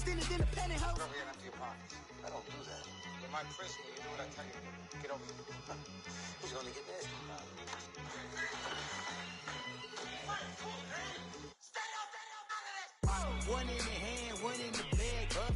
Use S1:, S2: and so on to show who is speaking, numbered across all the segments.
S1: I don't do that. In my prison, you do what I tell you. Get over here. Who's gonna get this? One in the hand, one in the bag.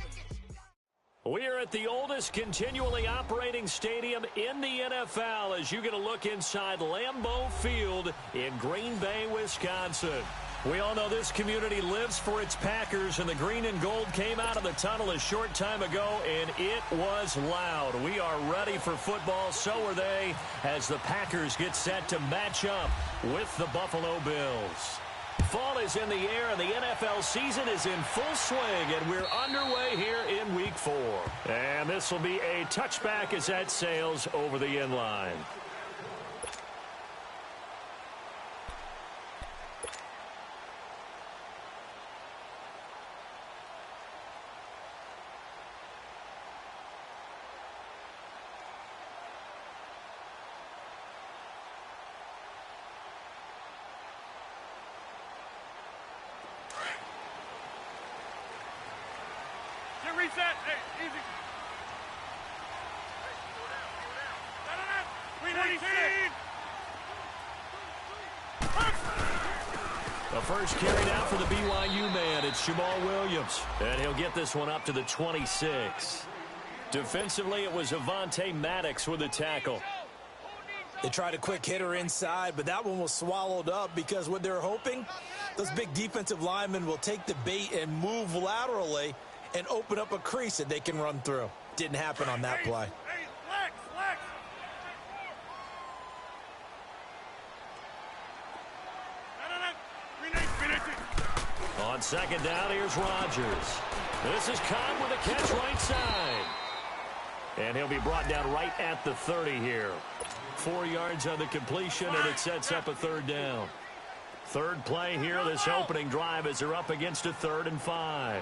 S2: We are at the oldest continually operating stadium in the NFL as you get a look inside Lambeau Field in Green Bay, Wisconsin. We all know this community lives for its Packers, and the green and gold came out of the tunnel a short time ago, and it was loud. We are ready for football, so are they, as the Packers get set to match up with the Buffalo Bills. Fall is in the air, and the NFL season is in full swing, and we're underway here in Week 4. And this will be a touchback as that sails over the end line.
S3: Reset. Hey, easy.
S2: The first carry now for the BYU man. It's Jamal Williams. And he'll get this one up to the 26. Defensively, it was Avonte Maddox with the tackle.
S4: They tried a quick hitter inside, but that one was swallowed up because what they're hoping, those big defensive linemen will take the bait and move laterally and open up a crease that they can run through. Didn't happen on that play.
S2: On second down, here's Rodgers. This is caught with a catch right side. And he'll be brought down right at the 30 here. 4 yards on the completion, and it sets up a third down. Third play here, this opening drive as they're up against a 3rd and 5.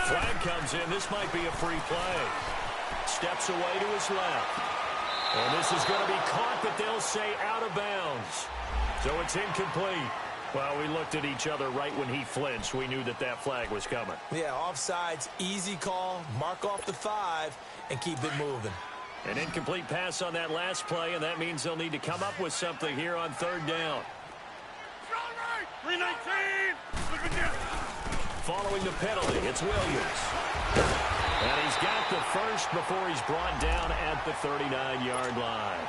S2: Flag comes in. This might be a free play. Steps away to his left. And this is going to be caught, but they'll say out of bounds. So it's incomplete. Well, we looked at each other right when he flinched. We knew that that flag was coming.
S4: Yeah, offsides, easy call. Mark off the 5 and keep it moving.
S2: An incomplete pass on that last play, and that means they'll need to come up with something here on 3rd down.
S3: 319.
S2: Following the penalty, it's Williams. And he's got the first before he's brought down at the 39-yard line.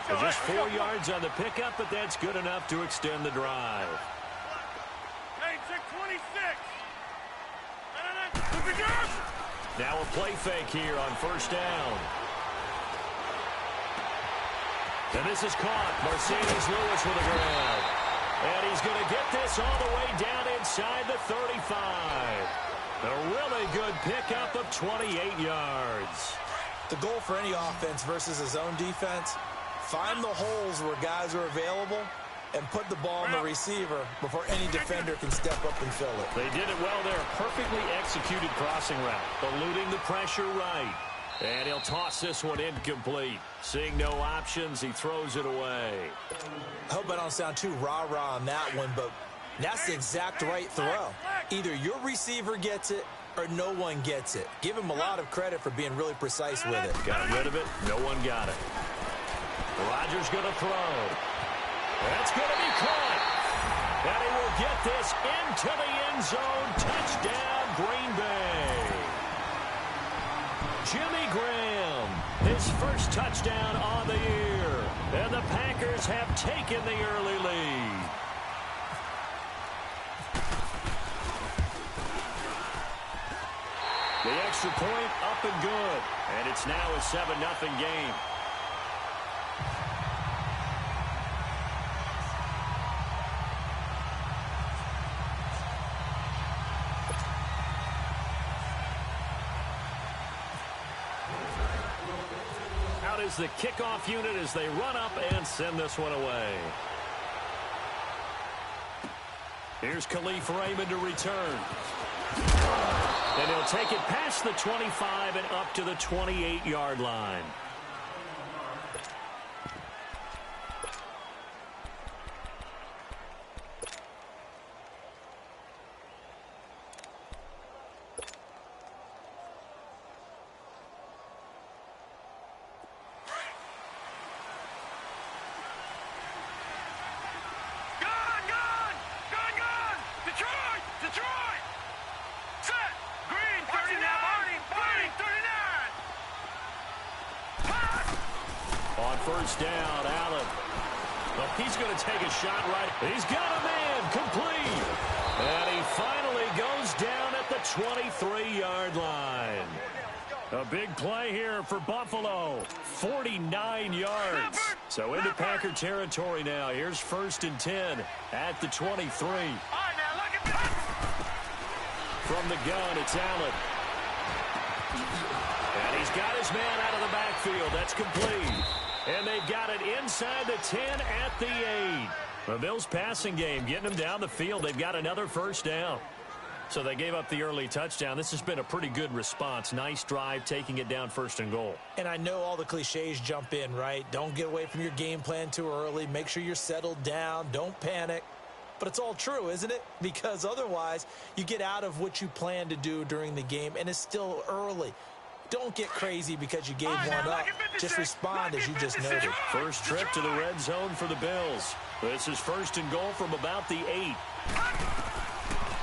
S2: So just 4 yards on the pickup, but that's good enough to extend the drive.
S3: Hey, check 26.
S2: Now a play fake here on 1st down. And this is caught. Mercedes Lewis with a grab. And he's going to get this all the way down inside the 35. A really good pickup of 28 yards.
S4: The goal for any offense versus his own defense, find the holes where guys are available and put the ball on the receiver before any defender can step up and fill it.
S2: They did it well there. Perfectly executed crossing route. Eluding the pressure right. And he'll toss this one incomplete. Seeing no options, he throws it away.
S4: I hope I don't sound too rah-rah on that one, but that's the exact right throw. Either your receiver gets it or no one gets it. Give him a lot of credit for being really precise with it.
S2: Got rid of it. No one got it. Rodgers going to throw. That's going to be caught. And he will get this into the end zone. Touchdown, Green Bay. Jimmy Graham, his first touchdown on the year. And the Packers have taken the early lead. The extra point up and good. And it's now a 7-0 game. Out is the kickoff unit as they run up and send this one away. Here's Khalif Raymond to return. And he'll take it past the 25 and up to the 28-yard line. On first down, Allen. Well, he's going to take a shot right. He's got a man complete. And he finally goes down at the 23-yard line. A big play here for Buffalo. 49 yards. So into Packer territory now. Here's 1st and 10 at the 23. From the gun, it's Allen. And he's got his man out of the backfield. That's complete. And they've got it inside the 10 at the 8. The Bills' passing game getting them down the field. They've got another first down. So they gave up the early touchdown. This has been a pretty good response. Nice drive, taking it down 1st and goal.
S4: And I know all the cliches jump in, right? Don't get away from your game plan too early. Make sure you're settled down. Don't panic. But it's all true, isn't it? Because otherwise, you get out of what you plan to do during the game, and it's still early. Don't get crazy because you gave one up. Just respond as you just noted.
S2: First trip to the red zone for the Bills. This is 1st and goal from about the 8.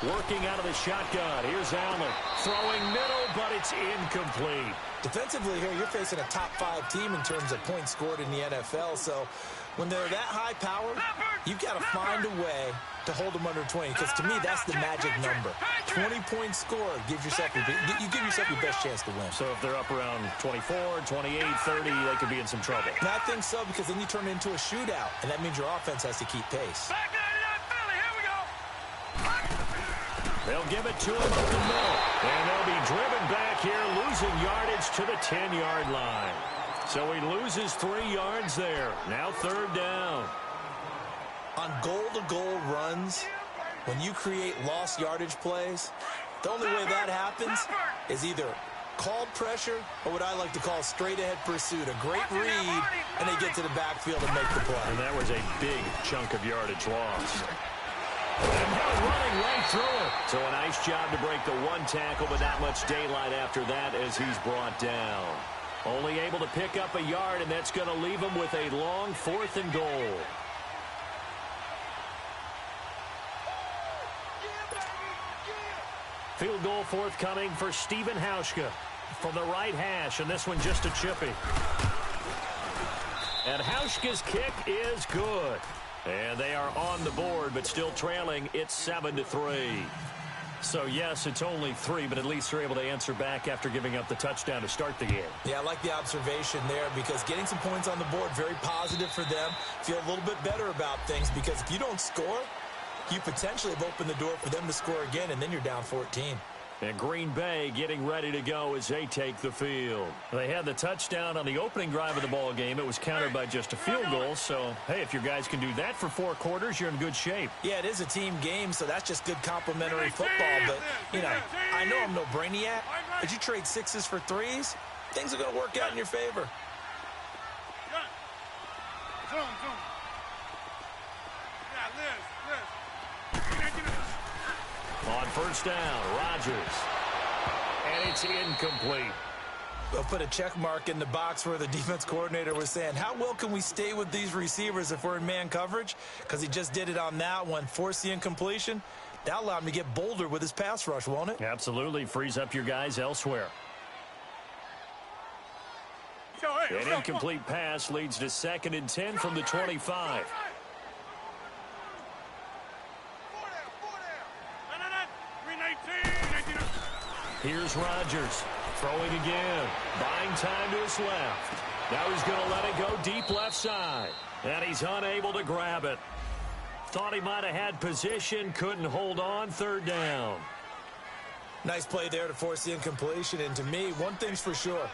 S2: Working out of the shotgun. Here's Allen. Throwing middle, but it's incomplete.
S4: Defensively here, you're facing a top 5 team in terms of points scored in the NFL. So when they're that high powered, you've got to find a way to hold them under 20. Because to me, that's the magic number. 20 points scored gives yourself you give yourself your best chance to win.
S2: So if they're up around 24, 28, 30, they could be in some trouble.
S4: And I think so, because then you turn it into a shootout, and that means your offense has to keep pace.
S2: They'll give it to him up the middle. And they'll be driven back here, losing yardage to the 10-yard line. So he loses 3 yards there. Now 3rd down.
S4: On goal-to-goal runs, when you create lost yardage plays, the only way that happens is either called pressure or what I like to call straight-ahead pursuit. A great read, and they get to the backfield and make the play.
S2: And that was a big chunk of yardage lost. And goes running right through it. So a nice job to break the 1 tackle, but not much daylight after that as he's brought down. Only able to pick up a yard, and that's going to leave him with a long 4th and goal. Field goal forthcoming for Stephen Hauschka from the right hash, and this one just a chippy. And Hauschka's kick is good. And they are on the board, but still trailing. It's 7-3. So, yes, it's only 3, but at least they're able to answer back after giving up the touchdown to start the game. Yeah,
S4: I like the observation there because getting some points on the board, very positive for them. Feel a little bit better about things because if you don't score, you potentially have opened the door for them to score again, and then you're down 14.
S2: And Green Bay getting ready to go as they take the field. They had the touchdown on the opening drive of the ball game. It was countered by just a field goal. So, hey, if your guys can do that for 4 quarters, you're in good shape.
S4: Yeah, it is a team game, so that's just good complimentary football. But, you know, I know I'm no brainiac, but you trade 6s for 3s, things are going to work out in your favor.
S3: Zoom. Yeah, Liz.
S2: On first down, Rodgers. And it's incomplete.
S4: They'll put a check mark in the box where the defense coordinator was saying, how well can we stay with these receivers if we're in man coverage? Because he just did it on that one, forced the incompletion. That'll allow him to get bolder with his pass rush, won't it?
S2: Absolutely. Frees up your guys elsewhere. An incomplete pass leads to 2nd and 10 from the 25. Here's Rodgers throwing again, buying time to his left. Now he's going to let it go deep left side, and he's unable to grab it. Thought he might have had position, couldn't hold on, 3rd down.
S4: Nice play there to force the incompletion, and to me, one thing's for sure.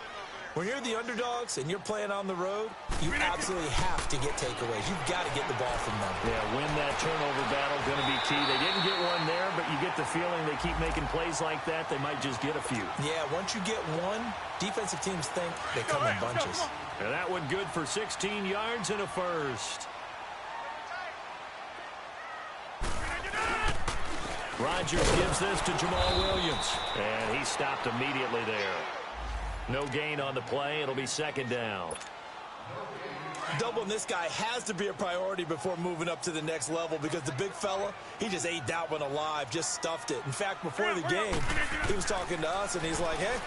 S4: When you're the underdogs and you're playing on the road, you absolutely have to get takeaways. You've got to get the ball from them.
S2: Yeah, win that turnover battle, going to be key. They didn't get one there, but you get the feeling they keep making plays like that, they might just get a few.
S4: Yeah, once you get one, defensive teams think they come in bunches.
S2: And that one good for 16 yards and a first. Rodgers gives this to Jamal Williams, and he stopped immediately there. No gain on the play. It'll be 2nd down.
S4: Doubling this guy has to be a priority before moving up to the next level because the big fella, he just ate that one alive, just stuffed it. In fact, before the game, he was talking to us, and he's like, hey,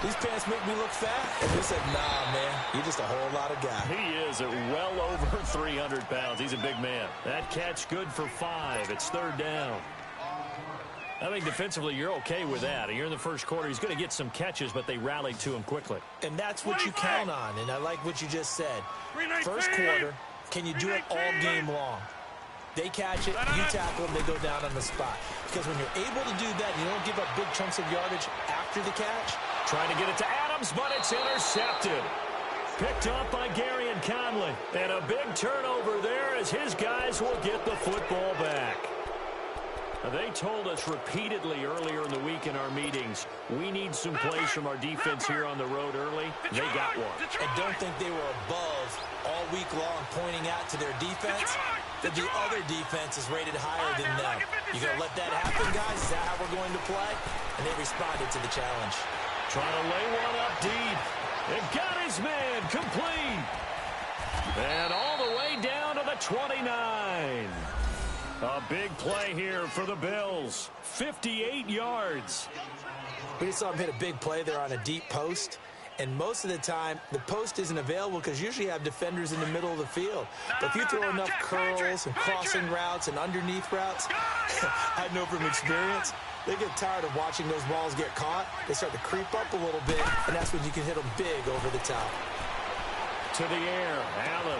S4: These pants make me look fat. And he said, nah, man, you're just a whole lot of guy.
S2: He is at well over 300 pounds. He's a big man. That catch good for 5. It's 3rd down. I think defensively you're okay with that. You're in the first quarter. He's going to get some catches, but they rallied to him quickly.
S4: And that's what you count on, and I like what you just said. First quarter, can you do it all game long? They catch it, you tackle them, they go down on the spot. Because when you're able to do that, you don't give up big chunks of yardage after the catch.
S2: Trying to get it to Adams, but it's intercepted. Picked off by Gary and Conley. And a big turnover there as his guys will get the football back. They told us repeatedly earlier in the week in our meetings, we need some plays from our defense here on the road early. They got one.
S4: And don't think they were above all week long pointing out to their defense that the other defense is rated higher than them. You going to let that happen, guys? Is that how we're going to play? And they responded to the challenge.
S2: Trying to lay one up deep. And got his man complete. And all the way down to the 29. A big play here for the Bills. 58 yards.
S4: We just saw him hit a big play there on a deep post. And most of the time, the post isn't available because you usually have defenders in the middle of the field. But if you throw enough curls and crossing routes and underneath routes, I know from experience, they get tired of watching those balls get caught. They start to creep up a little bit, and that's when you can hit them big over the top.
S2: To the air, Allen.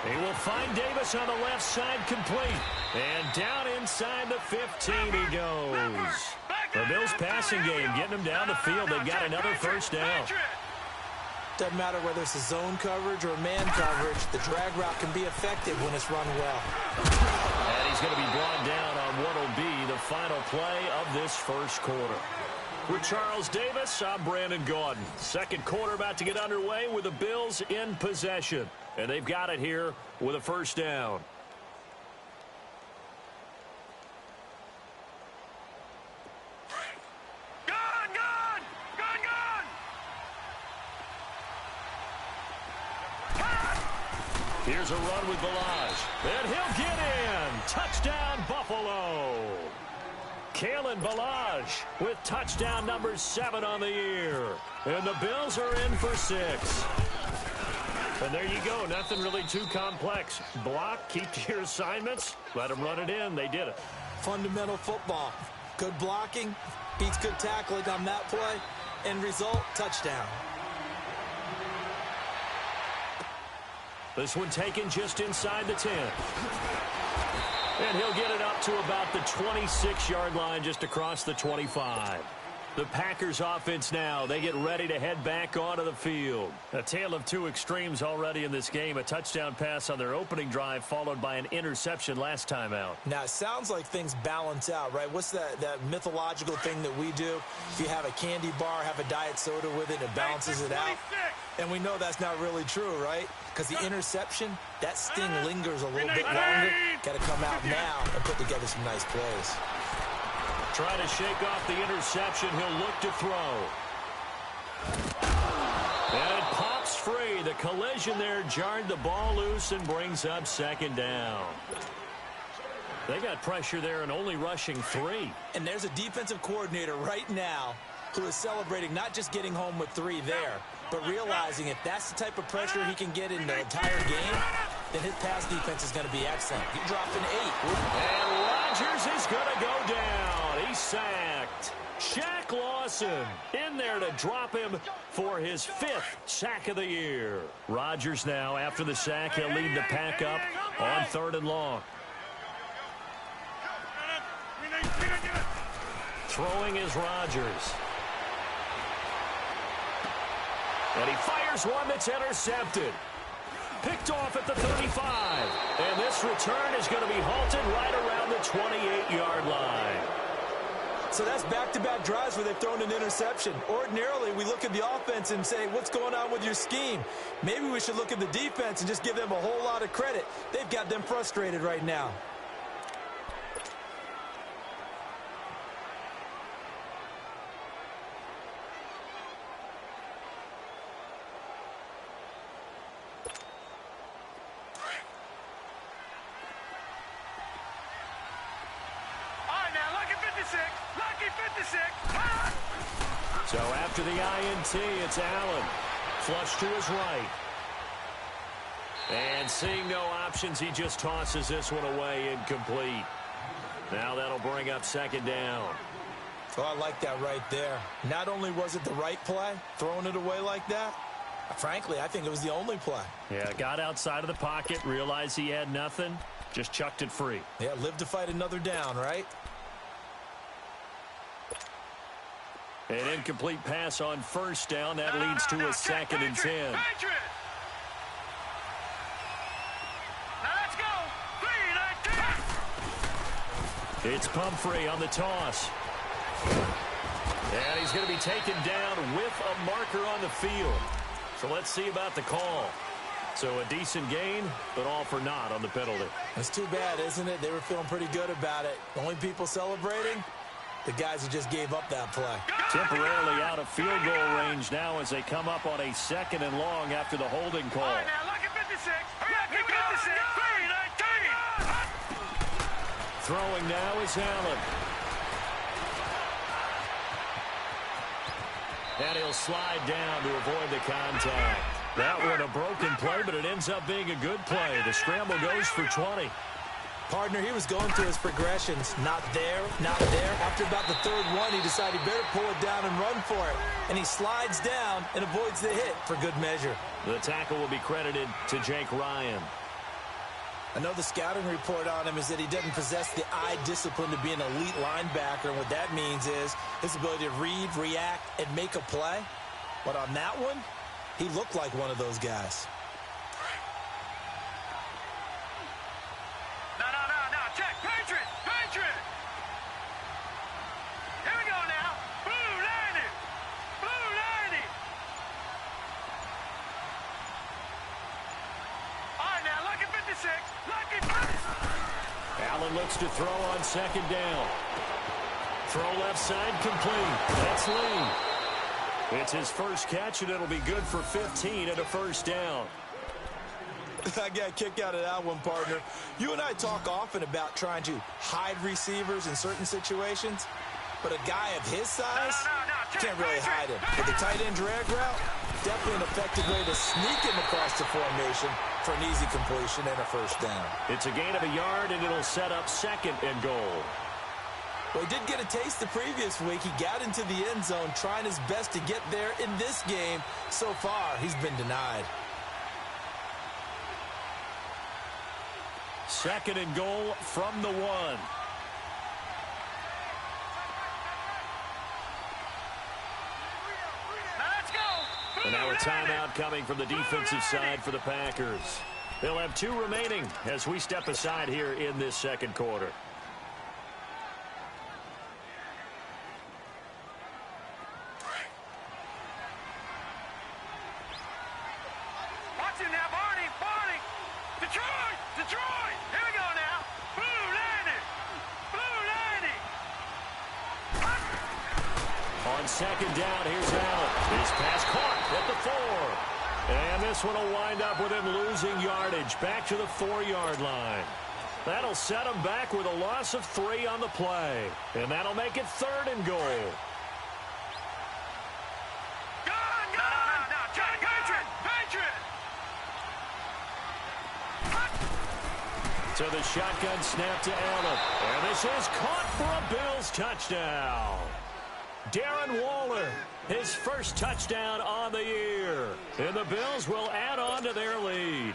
S2: He will find Davis on the left side complete. And down inside the 15 he goes. The Bills passing game getting them down the field. They've got another first down.
S4: Doesn't matter whether it's a zone coverage or man coverage. The drag route can be effective when it's run well.
S2: And he's going to be brought down on what will be the final play of this first quarter. With Charles Davis, I'm Brandon Gaudin. Second quarter about to get underway with the Bills in possession. And they've got it here with a first down. Here's a run with Balaj. And he'll get in. Touchdown, Buffalo. Kalen Balaj with touchdown number 7 on the year. And the Bills are in for 6. And there you go. Nothing really too complex. Block, keep to your assignments, let them run it in. They did it.
S4: Fundamental football. Good blocking beats good tackling on that play. End result, touchdown.
S2: This one taken just inside the 10. And he'll get it up to about the 26-yard line, just across the 25. The Packers offense now, they get ready to head back onto the field. A tale of two extremes already in this game. A touchdown pass on their opening drive, followed by an interception last time out.
S4: Now, it sounds like things balance out, right? What's that mythological thing that we do? If you have a candy bar, have a diet soda with it, it balances it out. And we know that's not really true, right? Because the interception, that sting lingers a little bit longer. Got to come out now and put together some nice plays.
S2: Trying to shake off the interception. He'll look to throw. And it pops free. The collision there jarred the ball loose and brings up second down. They got pressure there and only rushing 3.
S4: And there's a defensive coordinator right now who is celebrating not just getting home with 3 there, but realizing if that's the type of pressure he can get in the entire game, then his pass defense is going to be excellent. You dropped an 8.
S2: And Rodgers is going to go down. He's sacked. Shaq Lawson in there to drop him for his 5th sack of the year. Rodgers now, after the sack, he'll lead the pack up on 3rd and long. Throwing is Rodgers. And he fires one that's intercepted. Picked off at the 35. And this return is going to be halted right around the 28-yard line.
S4: So that's back-to-back drives where they've thrown an interception. Ordinarily, we look at the offense and say, what's going on with your scheme? Maybe we should look at the defense and just give them a whole lot of credit. They've got them frustrated right now.
S2: So after the INT, it's Allen. Flush to his right. And seeing no options, he just tosses this one away incomplete. Now that'll bring up second down.
S4: Oh, I like that right there. Not only was it the right play, throwing it away like that, frankly, I think it was the only play.
S2: Yeah, got outside of the pocket, realized he had nothing, just chucked it free.
S4: Yeah, live to fight another down, right?
S2: An incomplete pass on first down. That leads to a second and 10.
S3: Now let's go. 3-19.
S2: It's Pumphrey on the toss. And he's going to be taken down with a marker on the field. So let's see about the call. So a decent gain, but all for naught on the penalty.
S4: It's too bad, isn't it? They were feeling pretty good about it. The only people celebrating, the guys who just gave up that play.
S2: Temporarily out of field goal range now as they come up on a second and long after the holding call.
S3: All right, now look at 56. Look at 56. 3-19.
S2: Throwing now is Allen. And he'll slide down to avoid the contact. That one a broken play, but it ends up being a good play. The scramble goes for 20.
S4: Partner, he was going through his progressions. Not there, not there. After about the third one, he decided he better pull it down and run for it. And he slides down and avoids the hit for good measure.
S2: The tackle will be credited to Jake Ryan.
S4: I know the scouting report on him is that he doesn't possess the eye discipline to be an elite linebacker. And what that means is his ability to read, react, and make a play. But on that one, he looked like one of those guys.
S3: No. Check. Patriot. Here we go now. Blue 90. All right, now look at 56.
S2: Allen looks to throw on second down. Throw left side complete. That's Lee. It's his first catch, and it'll be good for 15 and a first down.
S4: I got a kick out of that one, partner. You and I talk often about trying to hide receivers in certain situations, but a guy of his size can't really hide him. With the tight end drag route, definitely an effective way to sneak him across the formation for an easy completion and a first down.
S2: It's a gain of a yard, and it'll set up second and goal.
S4: Well, he did get a taste the previous week. He got into the end zone trying his best to get there in this game. So far, he's been denied.
S2: Second and goal from the 1.
S3: Let's go.
S2: And now a timeout coming from the defensive side for the Packers. They'll have 2 remaining as we step aside here in this second quarter.
S3: Watch it now, Barney. Detroit. Here we go now. Blue 90.
S2: On second down, here's Allen. His pass caught at the 4. And this one will wind up with him losing yardage back to the 4-yard line. That'll set him back with a loss of 3 on the play. And that'll make it third and goal. So the shotgun snap to Allen. And this is caught for a Bills touchdown. Darren Waller, his first touchdown on the year. And the Bills will add on to their lead.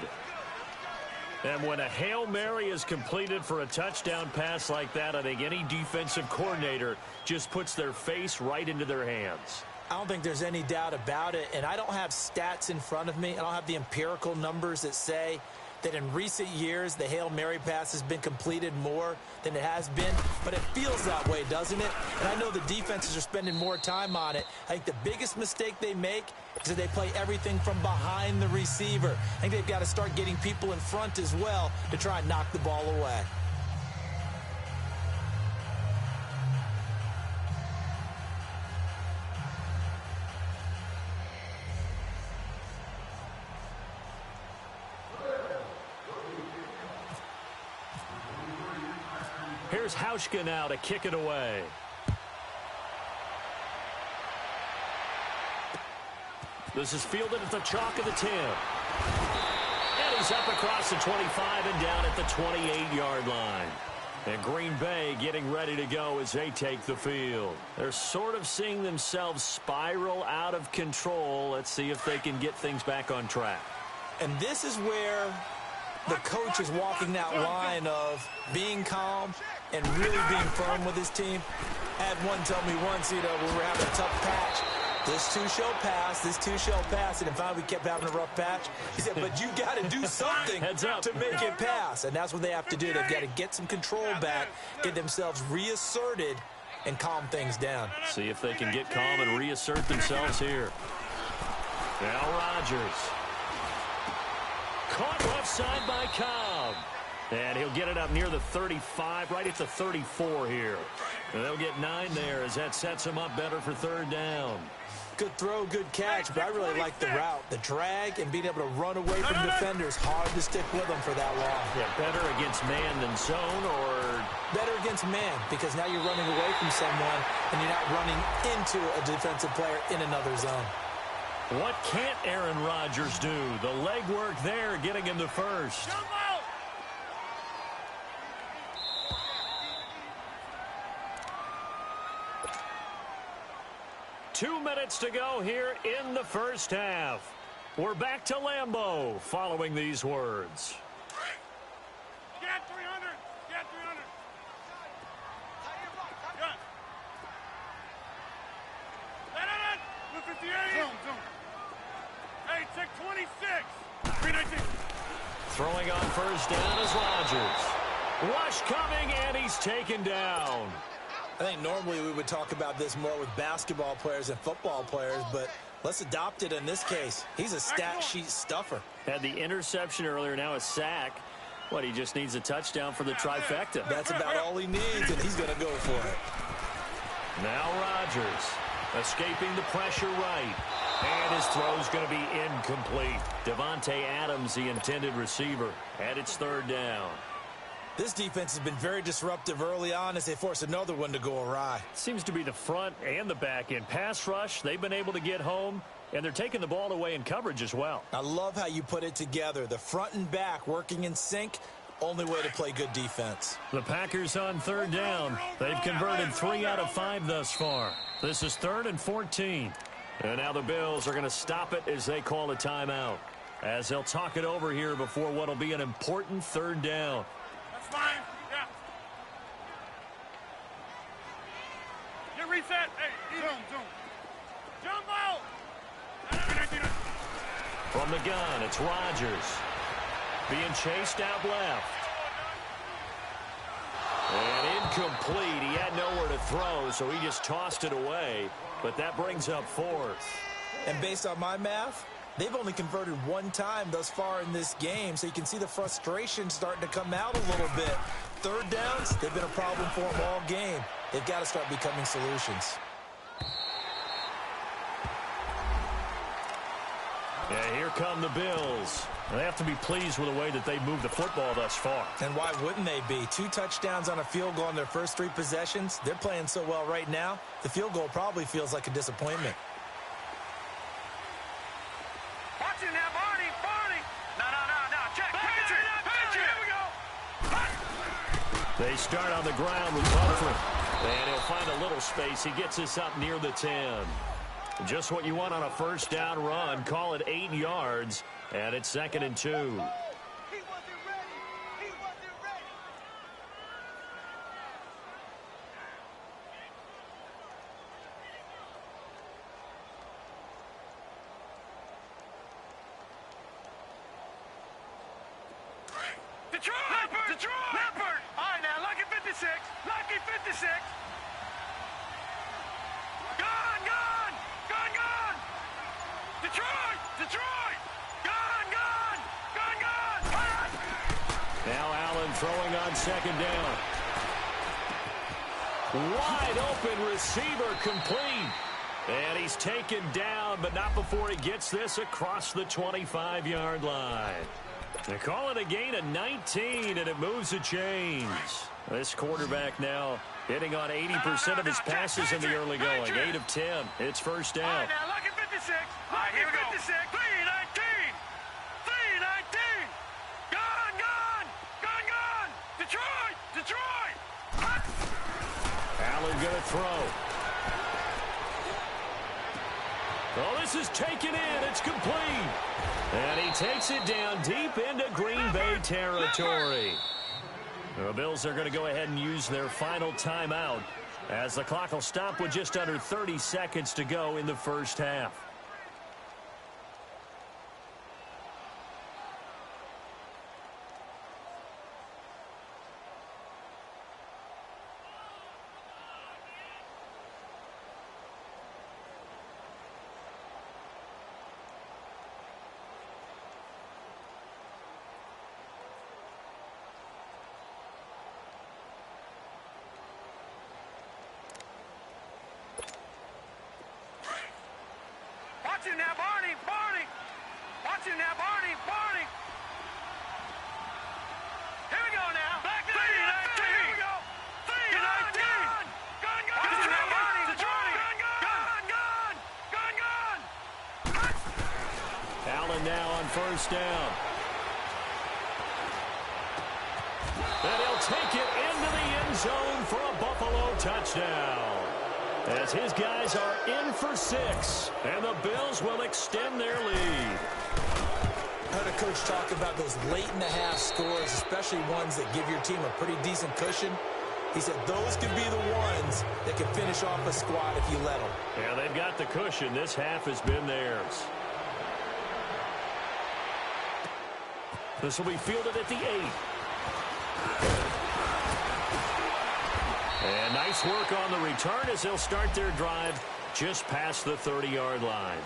S2: And when a Hail Mary is completed for a touchdown pass like that, I think any defensive coordinator just puts their face right into their hands.
S4: I don't think there's any doubt about it, and I don't have stats in front of me. I don't have the empirical numbers that say that in recent years the Hail Mary pass has been completed more than it has been, but it feels that way, doesn't it? And I know the defenses are spending more time on it. I think the biggest mistake they make is that they play everything from behind the receiver. I think they've got to start getting people in front as well to try and knock the ball away.
S2: Here's Hauschka now to kick it away. This is fielded at the chalk of the 10. And he's up across the 25 and down at the 28-yard line. And Green Bay getting ready to go as they take the field. They're sort of seeing themselves spiral out of control. Let's see if they can get things back on track.
S4: And this is where the coach is walking that line of being calm and really being firm with his team. I had one tell me once, when we were having a tough patch, this too shall pass, this too shall pass. And finally we kept having a rough patch. He said, but you got to do something to make it pass. And that's what they have to do. They've got to get some control back, get themselves reasserted, and calm things down.
S2: See if they can get calm and reassert themselves here. Now Rodgers. Caught left side by Cobb. And he'll get it up near the 35, right at the 34 here. And they'll get 9 there as that sets him up better for third down.
S4: Good throw, good catch, but I really like the route. The drag and being able to run away from defenders. Hard to stick with them for that long.
S2: Yeah, better against man than zone, or?
S4: Better against man, because now you're running away from someone and you're not running into a defensive player in another zone.
S2: What can't Aaron Rodgers do? The legwork there getting him the first. 2 minutes to go here in the first half. We're back to Lambeau following these words.
S3: Get 300. Get 300. Good. 58. Zoom. Hey, check 26. 319.
S2: Throwing on first down is Rodgers. Rush coming, and he's taken down.
S4: I think normally we would talk about this more with basketball players and football players, but let's adopt it in this case. He's a stat sheet stuffer.
S2: Had the interception earlier, now a sack. What, he just needs a touchdown for the trifecta.
S4: That's about all he needs, and he's going to go for it.
S2: Now Rodgers escaping the pressure right. And his throw's going to be incomplete. Devontae Adams, the intended receiver, and it's third down.
S4: This defense has been very disruptive early on as they force another one to go awry.
S2: Seems to be the front and the back end. Pass rush, they've been able to get home, and they're taking the ball away in coverage as well.
S4: I love how you put it together. The front and back working in sync, only way to play good defense.
S2: The Packers on third down. They've converted 3 out of 5 thus far. This is 3rd and 14. And now the Bills are going to stop it as they call a timeout, as they'll talk it over here before what will be an important third down.
S3: That's fine. Yeah. Get reset. Hey, zoom. Jump out.
S2: From the gun, it's Rodgers. Being chased out left. And incomplete. He had nowhere to throw, so he just tossed it away. But that brings up 4th.
S4: And based on my math, they've only converted 1 time thus far in this game, so you can see the frustration starting to come out a little bit. Third downs, they've been a problem for them all game. They've got to start becoming solutions.
S2: Yeah, here come the Bills. They have to be pleased with the way that they moved the football thus far.
S4: And why wouldn't they be? 2 touchdowns on a field goal in their first 3 possessions. They're playing so well right now, the field goal probably feels like a disappointment.
S3: Watch it now, Barney. No. Check. Patrick. Here we go.
S2: They start on the ground with Humphrey. And he'll find a little space. He gets us up near the 10. Just what you want on a first down run. Call it 8 yards. And it's 2nd and 2.
S3: He wasn't ready. Detroit. Leopard. All right, now, Lucky 56. Gone. Detroit. Gone.
S2: Now Allen throwing on 2nd down. Wide open receiver complete. And he's taken down, but not before he gets this across the 25-yard line. They call it a gain of 19, and it moves the chains. This quarterback now hitting on 80% of his passes in the early going. 8 of 10. It's first down.
S3: All right, now, Lucky 56. All right, here we go. 319. 319. Gone. Detroit.
S2: Allen going to throw. Oh, this is taken in. It's complete. And he takes it down deep into Green Bay territory. The Bills are going to go ahead and use their final timeout as the clock will stop with just under 30 seconds to go in the first half.
S3: Watch it now, Barney. Watch it now, Barney. Here we go now. Back to 319. Here we go. 319. Gone. Watch it now, Barney. Gone.
S2: Allen now on first down. And he'll take it into the end zone for a Buffalo touchdown. As his guys are in for 6, and the Bills will extend their lead.
S4: I heard a coach talk about those late-in-the-half scores, especially ones that give your team a pretty decent cushion. He said those could be the ones that can finish off a squad if you let them.
S2: Yeah, they've got the cushion. This half has been theirs. This will be fielded at the 8. And nice work on the return as they'll start their drive just past the 30-yard line.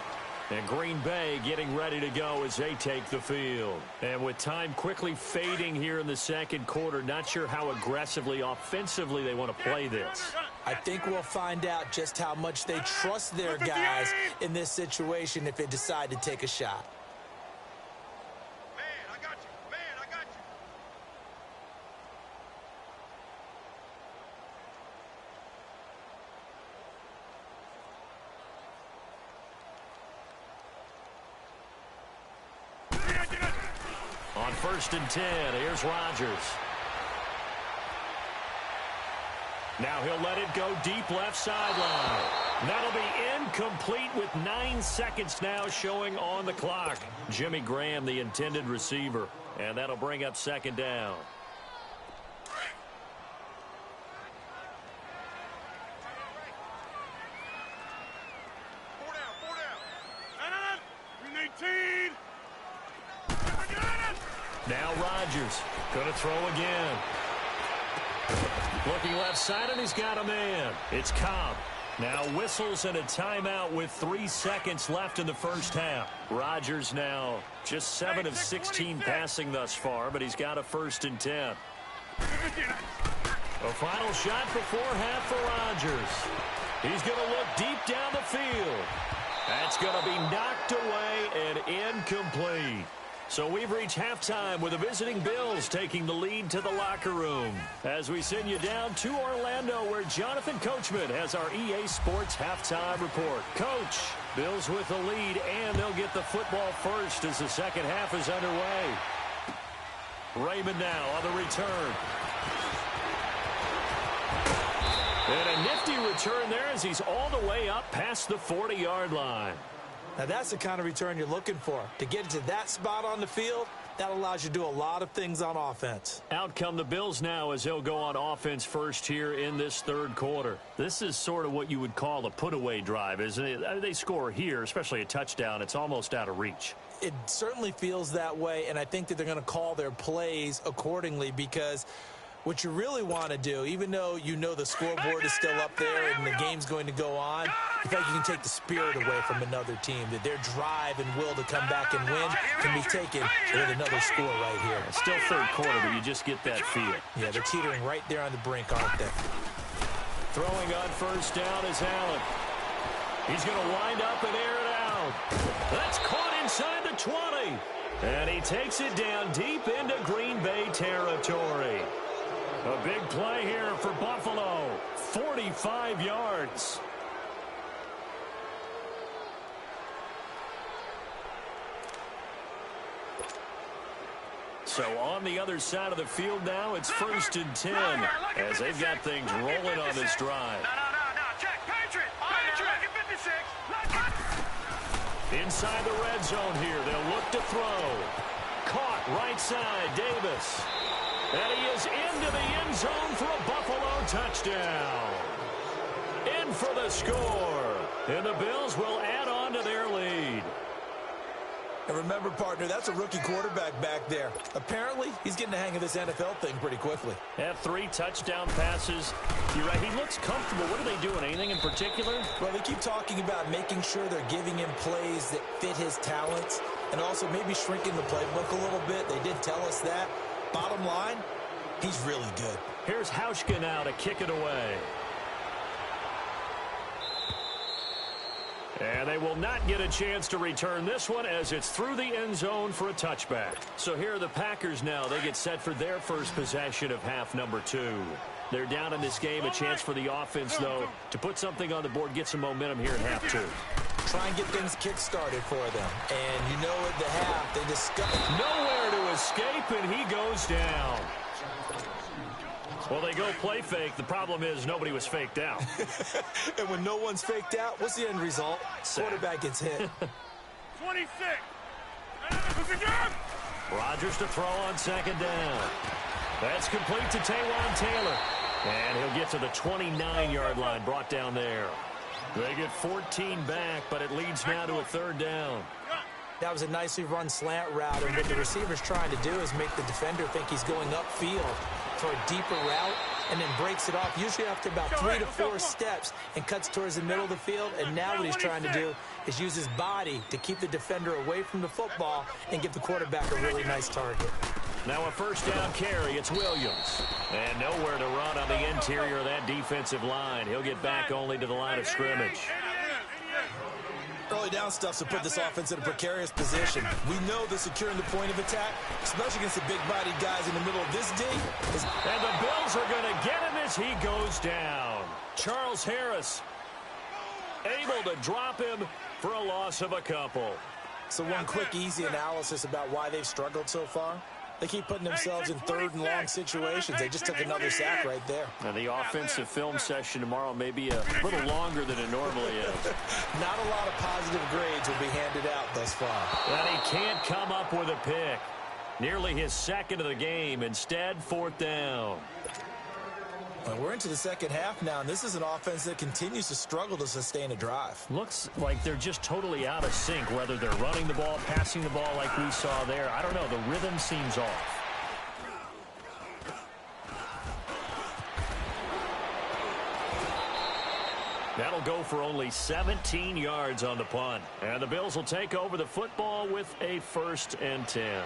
S2: And Green Bay getting ready to go as they take the field. And with time quickly fading here in the second quarter, not sure how aggressively, offensively they want to play this.
S4: I think we'll find out just how much they trust their guys in this situation if they decide to take a shot.
S2: On 1st and 10, here's Rodgers. Now he'll let it go deep left sideline. That'll be incomplete with 9 seconds now showing on the clock. Jimmy Graham, the intended receiver, and that'll bring up 2nd down. Now Rodgers going to throw again. Looking left side, and he's got a man. It's Cobb. Now whistles and a timeout with 3 seconds left in the first half. Rodgers now just 7 of 16 passing thus far, but he's got a 1st and 10. A final shot before half for Rodgers. He's going to look deep down the field. That's going to be knocked away and incomplete. So we've reached halftime with the visiting Bills taking the lead to the locker room. As we send you down to Orlando, where Jonathan Coachman has our EA Sports halftime report. Coach, Bills with the lead, and they'll get the football first as the second half is underway. Raymond now on the return. And a nifty return there as he's all the way up past the 40-yard line.
S4: Now, that's the kind of return you're looking for. To get to that spot on the field, that allows you to do a lot of things on offense.
S2: Out come the Bills now as they'll go on offense first here in this third quarter. This is sort of what you would call a put-away drive, isn't it? They score here, especially a touchdown. It's almost out of reach.
S4: It certainly feels that way, and I think that they're going to call their plays accordingly because what you really want to do, even though you know the scoreboard is still up there and the game's going to go on, I think you can take the spirit away from another team, that their drive and will to come back and win can be taken with another score right here.
S2: It's still third quarter, but you just get that feel.
S4: Yeah, they're teetering right there on the brink, aren't they?
S2: Throwing on first down is Allen. He's going to wind up and air it out. That's caught inside the 20. And he takes it down deep into Green Bay territory. A big play here for Buffalo. 45 yards. So on the other side of the field now, it's 1st and 10 as they've got things rolling on this drive.
S3: No. Check. Patriot. Look at 56.
S2: Inside the red zone here, they'll look to throw. Caught right side, Davis. And he is into the end zone for a Buffalo touchdown. In for the score. And the Bills will add on to their lead.
S4: And remember, partner, that's a rookie quarterback back there. Apparently, he's getting the hang of this NFL thing pretty quickly.
S2: Have 3 touchdown passes. You're right, he looks comfortable. What are they doing? Anything in particular?
S4: Well, they keep talking about making sure they're giving him plays that fit his talents and also maybe shrinking the playbook a little bit. They did tell us that. Bottom line, he's really good.
S2: Here's Hauschka now to kick it away. And they will not get a chance to return this one as it's through the end zone for a touchback. So here are the Packers now. They get set for their first possession of half number 2. They're down in this game. A chance for the offense, though, to put something on the board, get some momentum here in half 2.
S4: Try and get things kick-started for them. And you know at the half, they discover
S2: nowhere to escape, and he goes down. Well, they go play fake. The problem is nobody was faked out.
S4: And when no one's faked out, what's the end result? Quarterback gets hit.
S3: 26.
S2: Rodgers to throw on 2nd down. That's complete to Taywan Taylor. And he'll get to the 29-yard line, brought down there. They get 14 back, but it leads now to a 3rd down.
S4: That was a nicely run slant route, and what the receiver's trying to do is make the defender think he's going upfield for a deeper route and then breaks it off, usually after about 3 to 4 steps, and cuts towards the middle of the field. And now what he's trying to do is use his body to keep the defender away from the football and give the quarterback a really nice target.
S2: Now a 1st down carry. It's Williams. And nowhere to run on the interior of that defensive line. He'll get back only to the line of scrimmage.
S4: Early down stuff to put this offense in a precarious position. We know that securing the point of attack, especially against the big-bodied guys in the middle of this D, is...
S2: And the Bills are going to get him as he goes down. Charles Harris able to drop him for a loss of a couple.
S4: So one quick, easy analysis about why they've struggled so far. They keep putting themselves in 3rd and long situations. They just took another sack right there.
S2: Now the offensive film session tomorrow may be a little longer than it normally is.
S4: Not a lot of positive grades will be handed out thus far.
S2: And he can't come up with a pick. Nearly his 2nd of the game. Instead, 4th down.
S4: Well, we're into the 2nd half now, and this is an offense that continues to struggle to sustain a drive.
S2: Looks like they're just totally out of sync, whether they're running the ball, passing the ball like we saw there. I don't know. The rhythm seems off. That'll go for only 17 yards on the punt. And the Bills will take over the football with a 1st and 10.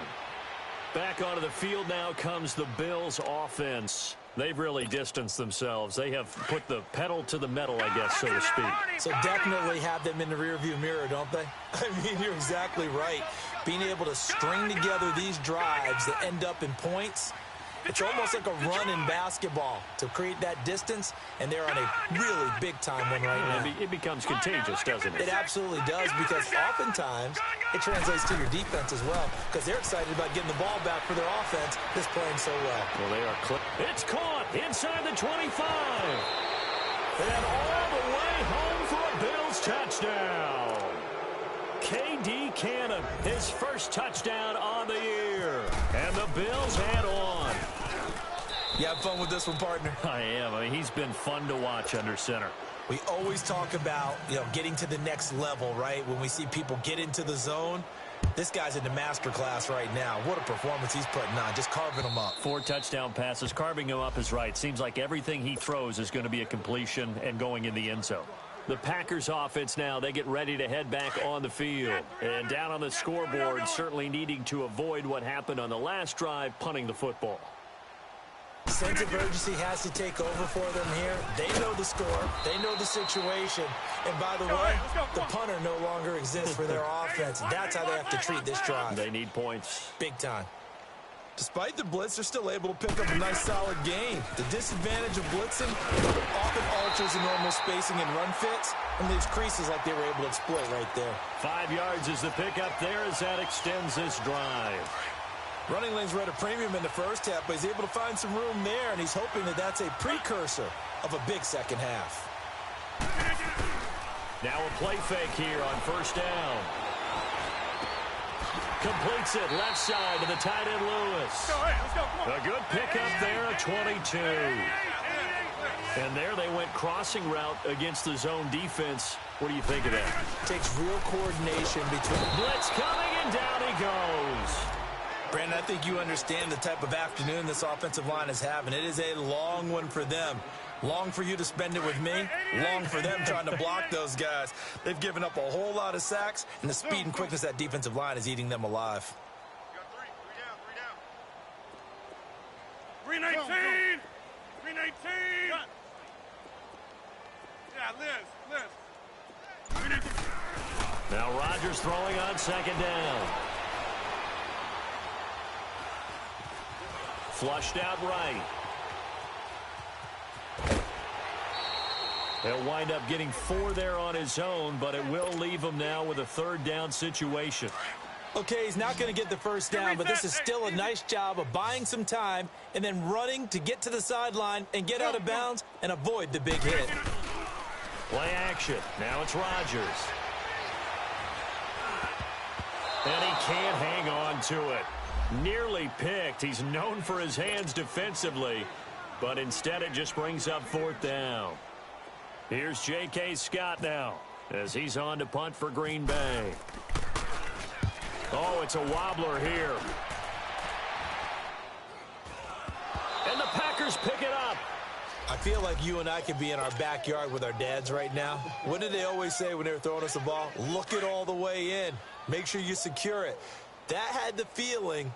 S2: Back onto the field now comes the Bills offense. They've really distanced themselves. They have put the pedal to the metal, I guess, so to speak.
S4: So definitely have them in the rearview mirror, don't they? I mean, you're exactly right. Being able to string together these drives that end up in points, it's almost like a run in basketball to create that distance, and they're on a really big-time one right now.
S2: It becomes contagious, doesn't it?
S4: It absolutely does, because oftentimes it translates to your defense as well, because they're excited about getting the ball back for their offense that's playing so well.
S2: Well, they are it's caught inside the 25. And all the way home for a Bills touchdown. K.D. Cannon, his first touchdown on the year. And the Bills head on.
S4: You have fun with this one, partner?
S2: I am. I mean, he's been fun to watch under center.
S4: We always talk about, getting to the next level, right? When we see people get into the zone, this guy's in the master class right now. What a performance he's putting on, just carving them up.
S2: 4 touchdown passes. Carving him up is right. Seems like everything he throws is going to be a completion and going in the end zone. The Packers offense now, they get ready to head back on the field. And down on the scoreboard, certainly needing to avoid what happened on the last drive, punting the football.
S4: Sense of urgency has to take over for them here. They know the score. They know the situation. And by the way, the punter no longer exists for their offense. That's how they have to treat this drive.
S2: They need points.
S4: Big time. Despite the blitz, they're still able to pick up a nice, solid gain. The disadvantage of blitzing often alters the normal spacing and run fits, and leaves creases like they were able to exploit right there.
S2: 5 yards is the pickup there as that extends this drive.
S4: Running lanes were at a premium in the first half, but he's able to find some room there, and he's hoping that that's a precursor of a big second half.
S2: Now a play fake here on first down. Completes it left side to the tight end Lewis. A good pickup there at 22. And there they went crossing route against the zone defense. What do you think of that?
S4: Takes real coordination between...
S2: Blitz coming, and down he goes.
S4: Brandon, I think you understand the type of afternoon this offensive line is having. It is a long one for them. Long for you to spend it with me. Long for them trying to block those guys. They've given up a whole lot of sacks, and the speed and quickness of that defensive line is eating them alive.
S3: 319! 319! Yeah, Liz.
S2: Now Rodgers throwing on second down. Flushed out right. He'll wind up getting 4 there on his own, but it will leave him now with a third down situation.
S4: Okay, he's not going to get the first down, but this is still a nice job of buying some time and then running to get to the sideline and get out of bounds and avoid the big hit.
S2: Play action. Now it's Rodgers. And he can't hang on to it. Nearly picked. He's known for his hands defensively, but instead it just brings up fourth down. Here's J.K. Scott now as he's on to punt for Green Bay. Oh, it's a wobbler here. And the Packers pick it up.
S4: I feel like you and I could be in our backyard with our dads right now. What did they always say when they were throwing us the ball? Look it all the way in. Make sure you secure it. That had the feeling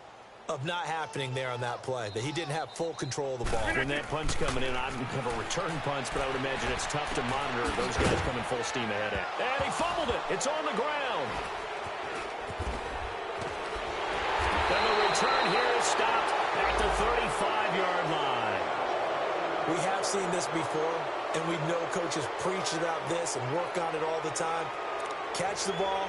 S4: of not happening there on that play, that he didn't have full control of the ball.
S2: When that punch coming in, I have a return punch, but I would imagine it's tough to monitor those guys coming full steam ahead at. And he fumbled it. It's on the ground. And the return here is stopped at the 35-yard line.
S4: We have seen this before, and we know coaches preach about this and work on it all the time. Catch the ball.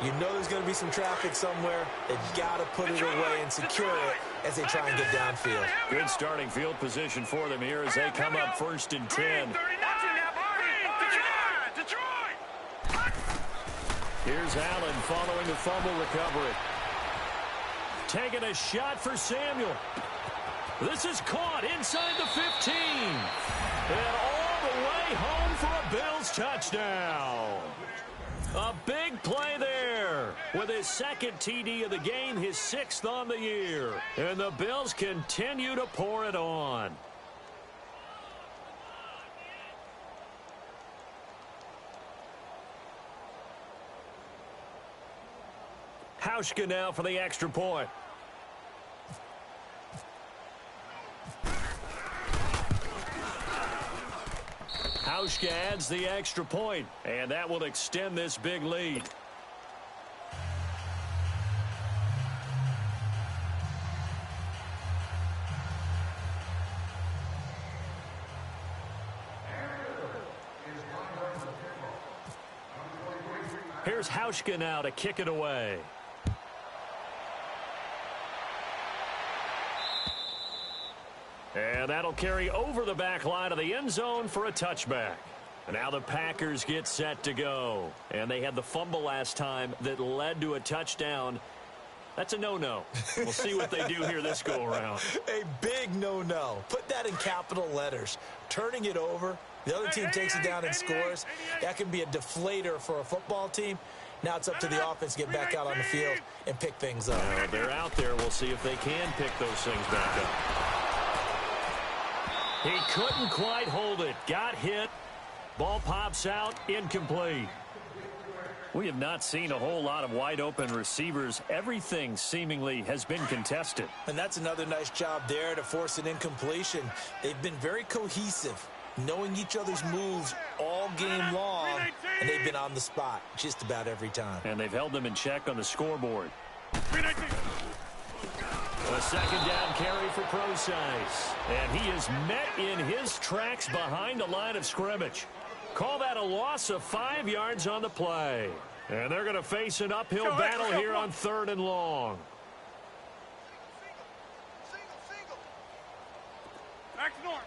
S4: You know there's going to be some traffic somewhere. They've got to put it away and secure it as they try and get downfield.
S2: Good starting field position for them here as they come up first and 10. Here's Allen following the fumble recovery. Taking a shot for Samuel. This is caught inside the 15. And all the way home for a Bills touchdown. A big play there with his second TD of the game, his 6th on the year. And the Bills continue to pour it on. Hauschka now for the extra point. Hauschka adds the extra point, and that will extend this big lead. Here's Hauschka now to kick it away. And that'll carry over the back line of the end zone for a touchback. And now the Packers get set to go. And they had the fumble last time that led to a touchdown. That's a no-no. We'll see what they do here this go-around.
S4: A big no-no. Put that in capital letters. Turning it over, the other team takes it down and scores. That can be a deflator for a football team. Now it's up to the offense to get back out on the field and pick things up.
S2: They're out there. We'll see if they can pick those things back up. He couldn't quite hold it. Got hit. Ball pops out. Incomplete. We have not seen a whole lot of wide-open receivers. Everything seemingly has been contested.
S4: And that's another nice job there to force an incompletion. They've been very cohesive, knowing each other's moves all game long, and they've been on the spot just about every time.
S2: And they've held them in check on the scoreboard. A second down carry for Procise. And he is met in his tracks behind the line of scrimmage. Call that a loss of 5 yards on the play. And they're going to face an uphill battle here on 3rd and long.
S3: back to north.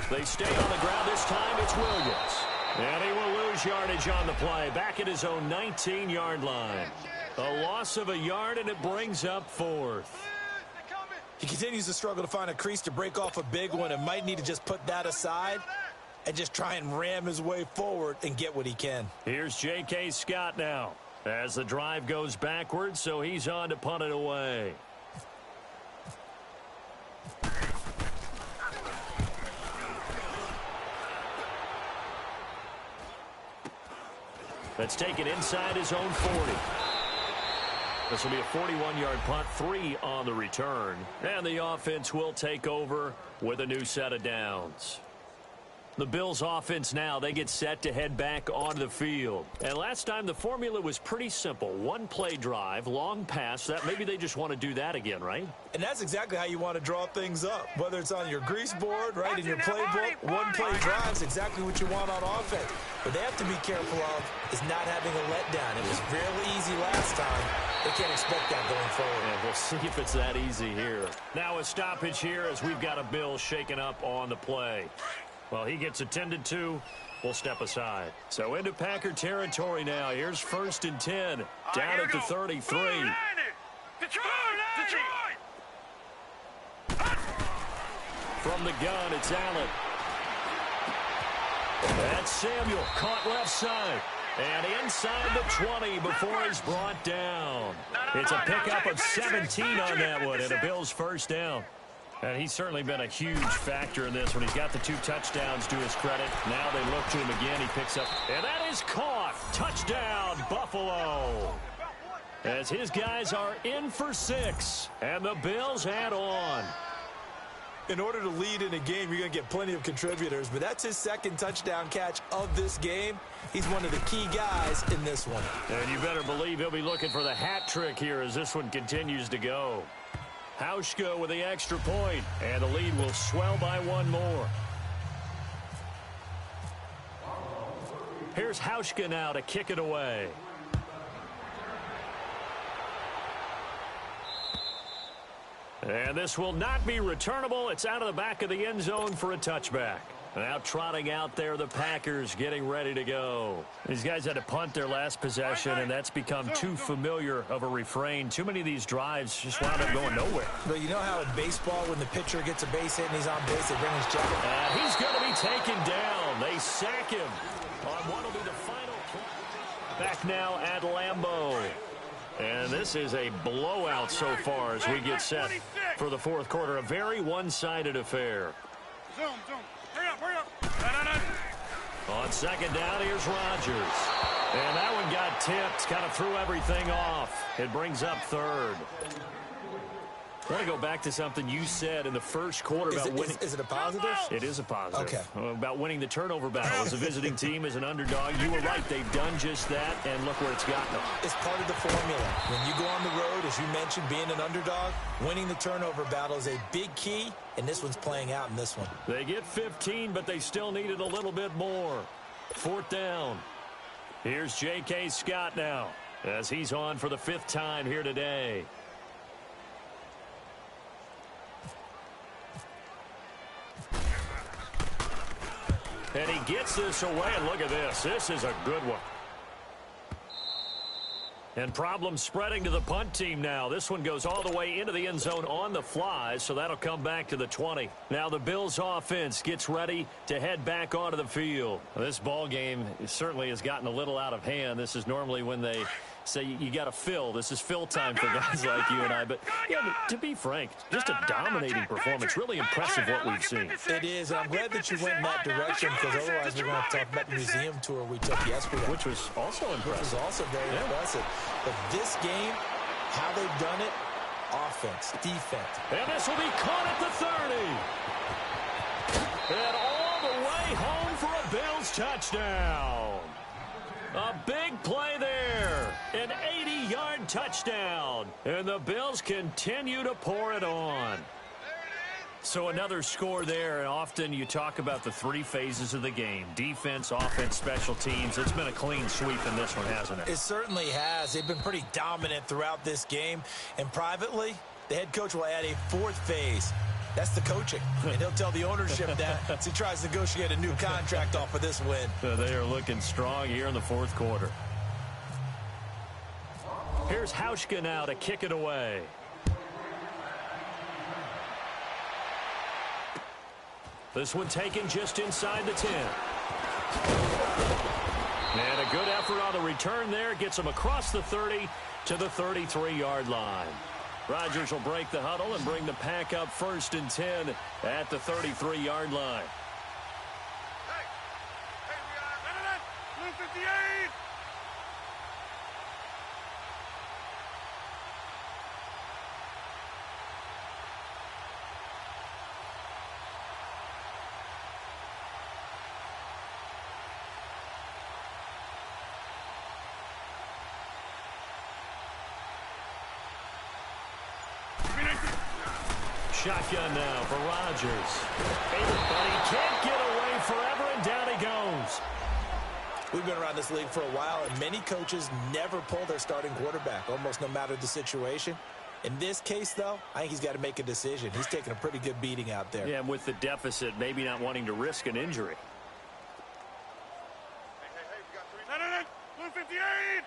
S2: They stay on the ground. This time it's Williams. And he will lose yardage on the play. Back at his own 19-yard line. A loss of a yard, and it brings up fourth.
S4: He continues to struggle to find a crease to break off a big one and might need to just put that aside and just try and ram his way forward and get what he can.
S2: Here's J.K. Scott now as the drive goes backwards, so he's on to punt it away. That's taken inside his own 40. This will be a 41-yard punt, 3 on the return. And the offense will take over with a new set of downs. The Bills offense now, they get set to head back onto the field. And last time the formula was pretty simple. One play drive, long pass. That maybe they just want to do that again, right?
S4: And that's exactly how you want to draw things up. Whether it's on your grease board, right, in your playbook, one play drive is exactly what you want on offense. But they have to be careful of is not having a letdown. It was fairly easy last time. They can't expect that going forward.
S2: And we'll see if it's that easy here. Now a stoppage here as we've got a Bill shaken up on the play. Well, he gets attended to. We'll step aside. So into Packer territory now. Here's 1st and 10. Down at the 33.
S3: Detroit!
S2: From the gun, it's Allen. That's Samuel, caught left side. And inside the 20 before he's brought down. It's a pickup of 17 on that one and a Bills first down. And he's certainly been a huge factor in this when he's got the 2 touchdowns to his credit. Now they look to him again. He picks up. And that is caught. Touchdown, Buffalo. As his guys are in for 6. And the Bills add on.
S4: In order to lead in a game, you're going to get plenty of contributors. But that's his 2nd touchdown catch of this game. He's one of the key guys in this one.
S2: And you better believe he'll be looking for the hat trick here as this one continues to go. Hauschka with the extra point, and the lead will swell by 1 more. Here's Hauschka now to kick it away. And this will not be returnable. It's out of the back of the end zone for a touchback. Now trotting out there, the Packers getting ready to go. These guys had to punt their last possession, and that's become too familiar of a refrain. Too many of these drives just wound up going nowhere.
S4: But you know how in baseball, when the pitcher gets a base hit and he's on base, they bring his jacket?
S2: And he's going to be taken down. They sack him on what will be the final play. Back now at Lambeau. And this is a blowout so far as we get set for the 4th quarter. A very one-sided affair.
S3: Zoom. Hurry up.
S2: On 2nd down, here's Rodgers. And that one got tipped, kind of threw everything off. It brings up 3rd. I want to go back to something you said in the 1st quarter about winning.
S4: Is it a positive?
S2: It is a positive.
S4: Okay.
S2: About winning the turnover battle as a visiting team, as an underdog. You were right. They've done just that, and look where it's gotten them.
S4: It's part of the formula. When you go on the road, as you mentioned, being an underdog, winning the turnover battle is a big key, and this one's playing out in this one.
S2: They get 15, but they still needed a little bit more. 4th down. Here's J.K. Scott now as he's on for the 5th time here today. And he gets this away, and look at this. This is a good one. And problems spreading to the punt team now. This one goes all the way into the end zone on the fly, so that'll come back to the 20. Now the Bills offense gets ready to head back onto the field. This ball game certainly has gotten a little out of hand. This is normally when they say you got to fill. This is fill time for guys like you and I. But yeah, to be frank, just a dominating performance. Really impressive what we've seen.
S4: It is, and I'm glad that you went in that direction, because otherwise we're going to have to talk about the museum tour we took yesterday.
S2: Which was also impressive.
S4: Which was also very impressive. But this game, how they've done it, offense, defense.
S2: And this will be caught at the 30. And all the way home for a Bills touchdown. A big play there. An 80-yard touchdown. And the Bills continue to pour it on. So another score there, and often you talk about the 3 phases of the game. Defense, offense, special teams. It's been a clean sweep in this one, hasn't it?
S4: It certainly has. They've been pretty dominant throughout this game. And privately, the head coach will add a 4th phase. That's the coaching. And he'll tell the ownership that as he tries to negotiate a new contract off of this win.
S2: They are looking strong here in the fourth quarter. Here's Hauschka now to kick it away. This one taken just inside the 10. And a good effort on the return there. Gets him across the 30 to the 33-yard line. Rodgers will break the huddle and bring the pack up 1st and 10 at the 33-yard line.
S3: Hey, we are Blue 58.
S2: Shotgun now for Rodgers. But he can't get away forever, and down he goes.
S4: We've been around this league for a while, and many coaches never pull their starting quarterback, almost no matter the situation. In this case, though, I think he's got to make a decision. He's taking a pretty good beating out there.
S2: Yeah, and with the deficit, maybe not wanting to risk an injury.
S3: Hey, we got 3. No, Blue 58.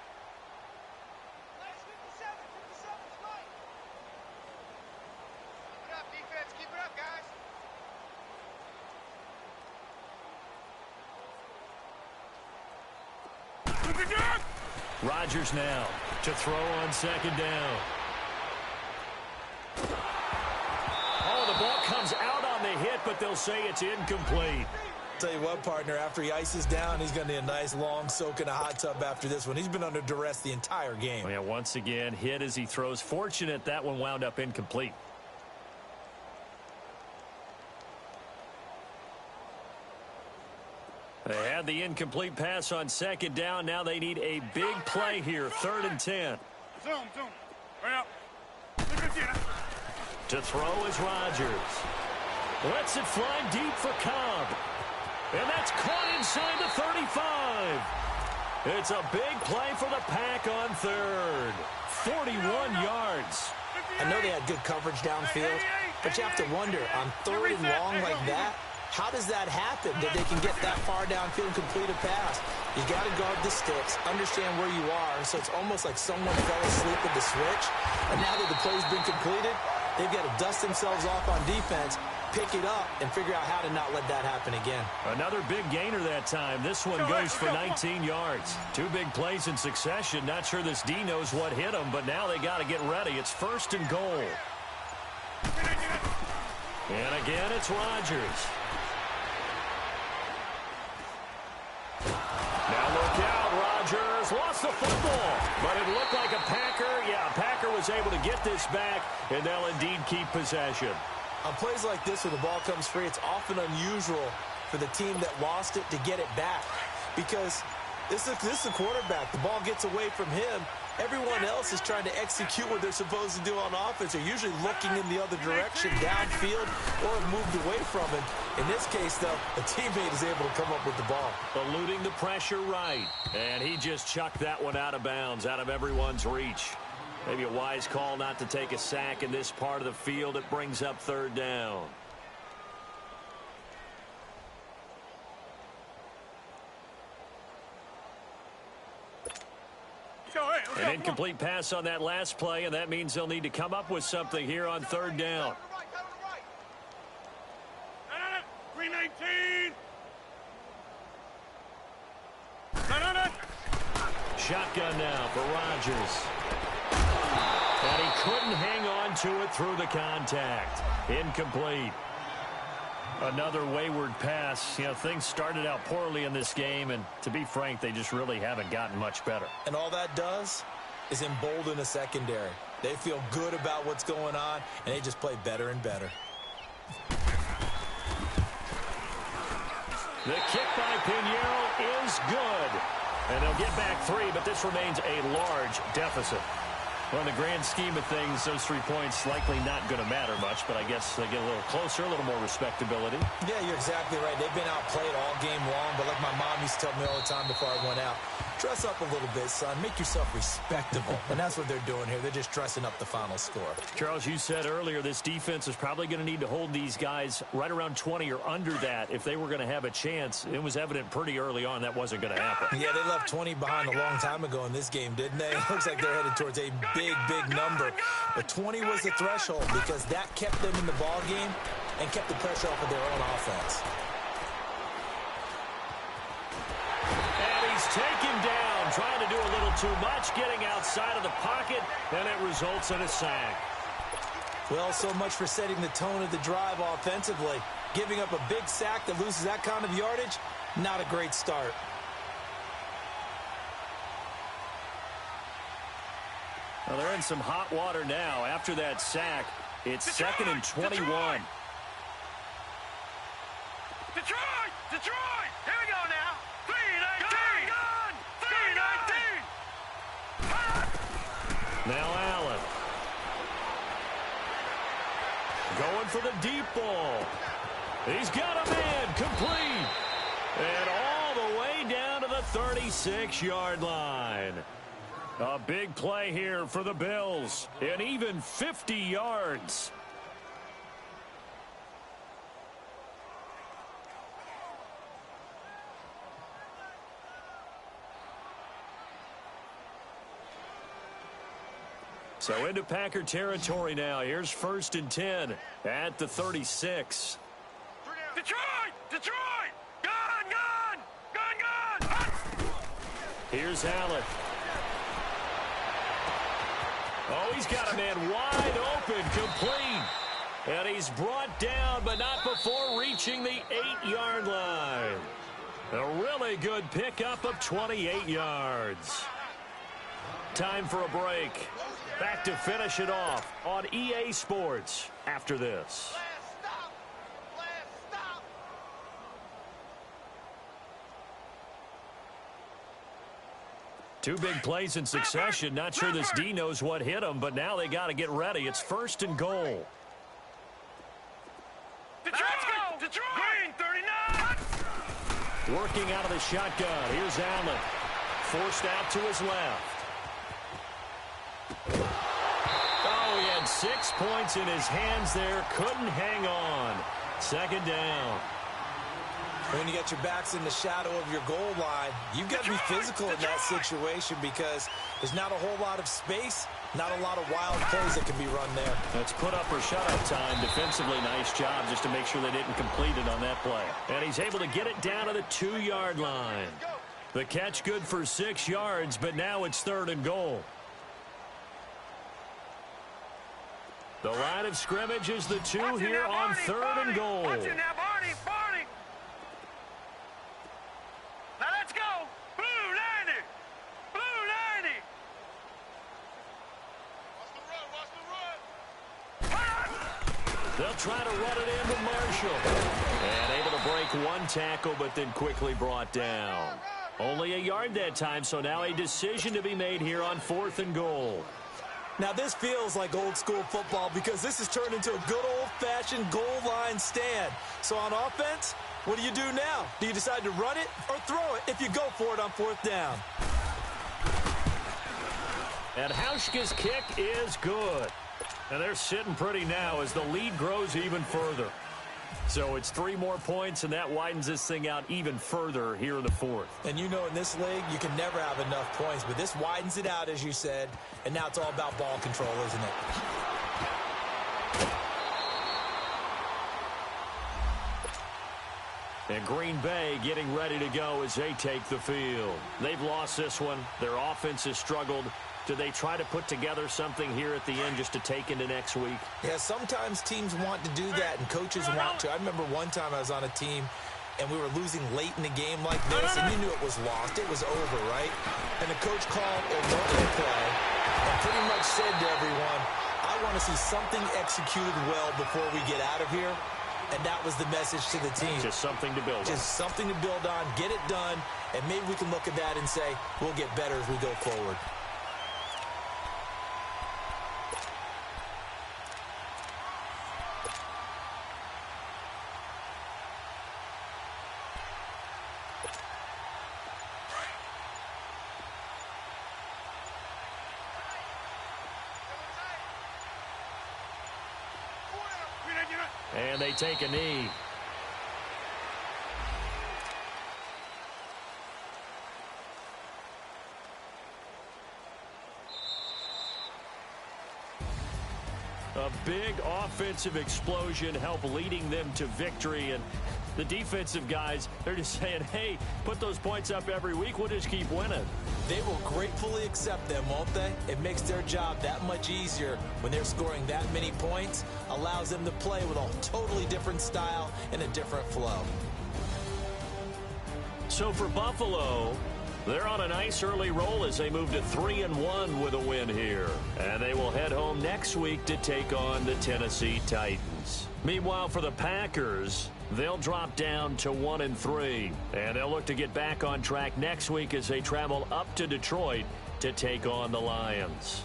S2: Rodgers now to throw on 2nd down. Oh, the ball comes out on the hit, but they'll say it's incomplete.
S4: Tell you what, partner, after he ices down, he's going to need a nice long soak in a hot tub after this one. He's been under duress the entire game.
S2: Yeah, once again, hit as he throws. Fortunate that one wound up incomplete. They had the incomplete pass on 2nd down. Now they need a big play here. 3rd and 10.
S3: Zoom. Right up.
S2: To throw is Rodgers. Lets it fly deep for Cobb. And that's caught inside the 35. It's a big play for the Pack on 3rd. 41 yards.
S4: I know they had good coverage downfield, but you have to wonder, on 3rd and long like that, how does that happen that they can get that far downfield and complete a pass? You got to guard the sticks, understand where you are, so it's almost like someone fell asleep with the switch, and now that the play's been completed, they've got to dust themselves off on defense, pick it up, and figure out how to not let that happen again.
S2: Another big gainer that time. This one goes for 19 yards. 2 big plays in succession. Not sure this D knows what hit him, but now they got to get ready. It's 1st and goal. And again, it's Rodgers. Now look out, Rodgers lost the football, but it looked like a Packer. Yeah, a Packer was able to get this back, and they'll indeed keep possession.
S4: On plays like this where the ball comes free, it's often unusual for the team that lost it to get it back because this is the quarterback. The ball gets away from him. Everyone else is trying to execute what they're supposed to do on offense. They're usually looking in the other direction, downfield, or have moved away from him. In this case, though, a teammate is able to come up with the ball.
S2: Eluding the pressure right. And he just chucked that one out of bounds, out of everyone's reach. Maybe a wise call not to take a sack in this part of the field. It brings up 3rd down. An incomplete pass on that last play, and that means they'll need to come up with something here on 3rd down.
S3: 319.
S2: Shotgun now for Rodgers. And he couldn't hang on to it through the contact. Incomplete. Another wayward pass. You know, things started out poorly in this game, and to be frank, they just really haven't gotten much better.
S4: And all that does is embolden a secondary. They feel good about what's going on, and they just play better and better.
S2: The kick by Pinheiro is good. And they'll get back 3, but this remains a large deficit. Well, in the grand scheme of things, those 3 points likely not going to matter much, but I guess they get a little closer, a little more respectability.
S4: Yeah, you're exactly right. They've been outplayed all game long, but like my mom used to tell me all the time before I went out, Dress up a little bit, son. Make yourself respectable. And that's what they're doing here. They're just dressing up the final score.
S2: Charles, you said earlier this defense is probably going to need to hold these guys right around 20 or under that if they were going to have a chance. It was evident pretty early on that wasn't going to happen.
S4: Yeah, they left 20 behind a long time ago in this game, didn't they? It looks like they're headed towards a big, big number. But 20 was the threshold because that kept them in the ball game and kept the pressure off of their own offense.
S2: Taken down, trying to do a little too much, getting outside of the pocket, and it results in a sack.
S4: Well, so much for setting the tone of the drive offensively. Giving up a big sack that loses that kind of yardage, not a great start.
S2: Well, they're in some hot water now. After that sack, it's second and 21.
S3: Detroit! Detroit! Here we go now. 3-19!
S2: Now Allen. Going for the deep ball. He's got a man complete. And all the way down to the 36-yard line. A big play here for the Bills. And even 50 yards. So into Packer territory now. Here's first and 10 at the 36.
S3: Detroit! Detroit! Gun! Gun! Gun! Gun!
S2: Here's Allen. Oh, he's got a man wide open, complete. And he's brought down, but not before reaching the 8-yard line. A really good pickup of 28 yards. Time for a break. Back to finish it off on EA Sports after this. Two big plays in succession. Not sure this D knows what hit him, but now they got to get ready. It's first and goal.
S3: Detroit! Detroit! Green 39!
S2: Working out of the shotgun. Here's Allen. Forced out to his left. Oh, he had 6 points in his hands there. Couldn't hang on. Second down.
S4: When you got your backs in the shadow of your goal line, you've got to be physical in that situation because there's not a whole lot of space, not a lot of wild plays that can be run there.
S2: That's put up or shut up time. Defensively, nice job just to make sure they didn't complete it on that play. And he's able to get it down to the 2-yard line. The catch good for 6 yards, but now it's third and goal. The line of scrimmage is the 2 here on third and goal.
S3: Watch it now, Barney! Barney! Now let's go! Blue 90! Blue 90! Watch the run! Watch the run!
S2: They'll try to run it into Marshall. And able to break one tackle, but then quickly brought down. Only a yard that time, so now a decision to be made here on fourth and goal.
S4: Now, this feels like old-school football because this has turned into a good old-fashioned goal line stand. So on offense, what do you do now? Do you decide to run it or throw it if you go for it on fourth down?
S2: And Hauschka's kick is good. And they're sitting pretty now as the lead grows even further. So it's 3 more points, and that widens this thing out even further here in the fourth.
S4: And you know in this league, you can never have enough points, but this widens it out, as you said, and now it's all about ball control, isn't it?
S2: And Green Bay getting ready to go as they take the field. They've lost this one. Their offense has struggled. Do they try to put together something here at the end just to take into next week?
S4: Yeah, sometimes teams want to do that, and coaches want to. I remember one time I was on a team, and we were losing late in the game like this, and you knew it was lost. It was over, right? And the coach called a no play and pretty much said to everyone, I want to see something executed well before we get out of here. And that was the message to the team.
S2: Just something to build on.
S4: Just something to build on, get it done, and maybe we can look at that and say, we'll get better as we go forward.
S2: And they take a knee. A big offensive explosion helped leading them to victory. And the defensive guys, they're just saying, hey, put those points up every week. We'll just keep winning.
S4: They will gratefully accept them, won't they? It makes their job that much easier when they're scoring that many points. Allows them to play with a totally different style and a different flow.
S2: So for Buffalo, they're on a nice early roll as they move to 3-1 with a win here. And they will head home next week to take on the Tennessee Titans. Meanwhile, for the Packers, they'll drop down to 1-3. And they'll look to get back on track next week as they travel up to Detroit to take on the Lions.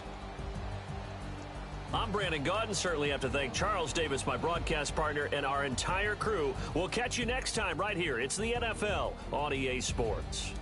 S2: I'm Brandon Gaudin. Certainly have to thank Charles Davis, my broadcast partner, and our entire crew. We'll catch you next time right here. It's the NFL on EA Sports.